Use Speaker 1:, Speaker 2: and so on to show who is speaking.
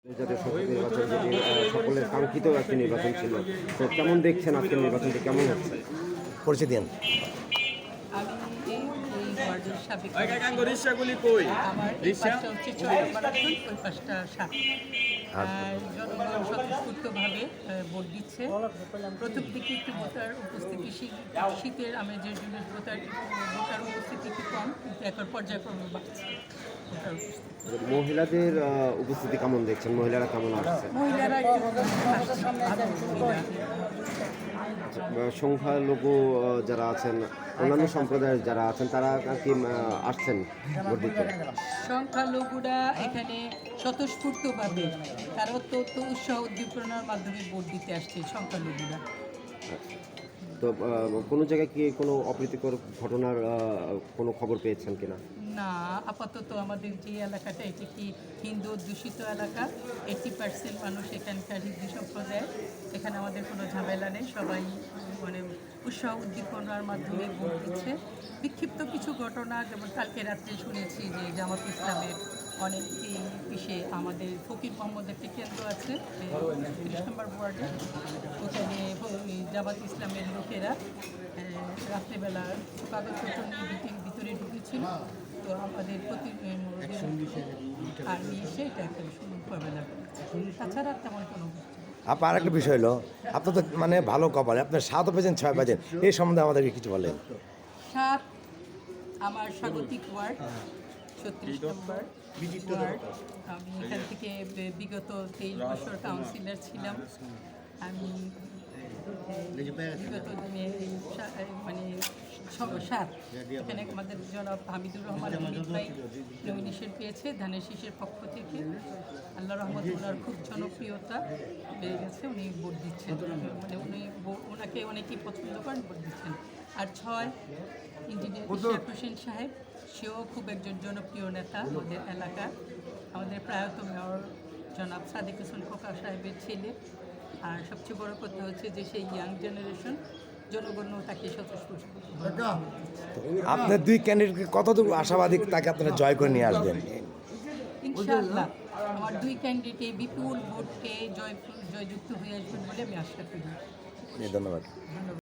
Speaker 1: জাতীয় সংসদ নির্বাচন যেটি সকলের কাঙ্ক্ষিত একটি নির্বাচন ছিল, তো কেমন দেখছেন আজকের নির্বাচনটি কেমন হচ্ছে?
Speaker 2: পরিচয় দিন।
Speaker 3: আমি এই ওয়ার্ডের সাবেক আমার এই পাশটা হচ্ছে 6 নম্বর আসন, ওই পাশটা 7। আর জনগণ স্বতঃস্ফূর্তভাবে ভোট দিচ্ছে। প্রথম দিকে একটু ভোটার উপস্থিতি শীতের আমেজের জন্য ভোটার উপস্থিতি একটু কম, কিন্তু এখন পর্যায়ক্রমে বাড়ছে ভোটার উপস্থিতি।
Speaker 1: মহিলাদের উপস্থিতি কেমন দেখছেন? মহিলারা কেমন আসছে?
Speaker 3: মহিলারা একটু আসছে, ভালো মহিলা।
Speaker 1: সংখ্যালঘু যারা আছেন, অন্যান্য সম্প্রদায়ের যারা আছেন, তারা কি আসছেন ভোট দিতে?
Speaker 3: সংখ্যালঘুরা এখানে স্বতঃস্ফূর্তভাবে তারা অত্যন্ত উৎসাহ উদ্দীপনার মাধ্যমে ভোট দিতে আসছে সংখ্যালঘুরা।
Speaker 1: তো কোনো জায়গায় কি কোনো অপ্রীতিকর ঘটনার কোনো খবর পেয়েছেন কিনা?
Speaker 3: না, আপাতত আমাদের যে এলাকাটা এটি কি হিন্দু অধ্যুষিত এলাকা, 80% মানুষ এখানকার হিন্দু সম্প্রদায়। এখানে আমাদের কোনো ঝামেলা নেই, সবাই মানে উৎসাহ উদ্দীপনার মাধ্যমে ভোট দিচ্ছে। বিক্ষিপ্ত কিছু ঘটনা, যেমন কালকে রাত্রে শুনেছি যে জামাত ইসলামের অনেক পিসে আমাদের ফকির মোহাম্মদ একটি কেন্দ্র আছে 30 নম্বর ওয়ার্ডে, ওখানে জামাত ইসলামের লোকেরা রাত্রেবেলা কাগজপত্র নিয়ে ভিতরে ঢুকেছিল। তো আমাদের আর্মি এসে এটা একটা মোকাবেলা করেছে। তাছাড়া তেমন কোনো
Speaker 2: আপনার আরেকটা বিষয় হলো, আপনার তো মানে ভালো কপাল, আপনার 7 পেয়েছেন 6 পেয়েছেন, এই সম্বন্ধে আমাদেরকে কিছু বলেন।
Speaker 3: 7 আমার স্বাগতিক ওয়ার্ড, 36 নম্বর ওয়ার্ড। আমি এখান থেকে বিগত 23 বছর কাউন্সিলর ছিলাম। আমি বিগত দিনে মানে 7 এখানে আমাদের জনাব হামিদুর রহমান ভাই নমিনেশন পেয়েছে ধানের শীষের পক্ষ থেকে। আল্লাহ রহমত, ওনার খুব জনপ্রিয়তা বেড়ে গেছে, উনি ভোট দিচ্ছেন, মানে ওনাকে অনেকেই পছন্দ করেন, ভোট দিচ্ছেন। আর 6 ইঞ্জিনিয়ার ইশরাক হোসেন সাহেব, সেও খুব একজন জনপ্রিয় নেতা আমাদের এলাকার, আমাদের প্রয়াত মেয়র জনাব সাদেক হোসেন খোকা সাহেবের ছেলে। আর সবচেয়ে বড় কথা হচ্ছে যে সেই ইয়াং জেনারেশন জনগণ তাকে স্বতঃস্ফূর্ত।
Speaker 2: আপনার 2 ক্যান্ডিডেটকে কতটুকু আশাবাদী তাকে আপনারা জয় করে নিয়ে আসবেন?
Speaker 3: ইনশাআল্লাহ আমার 2 ক্যান্ডিডেটে বিপুল ভোটে জয়যুক্ত হয়ে আসবেন বলে আমি আশা করি।
Speaker 2: ধন্যবাদ।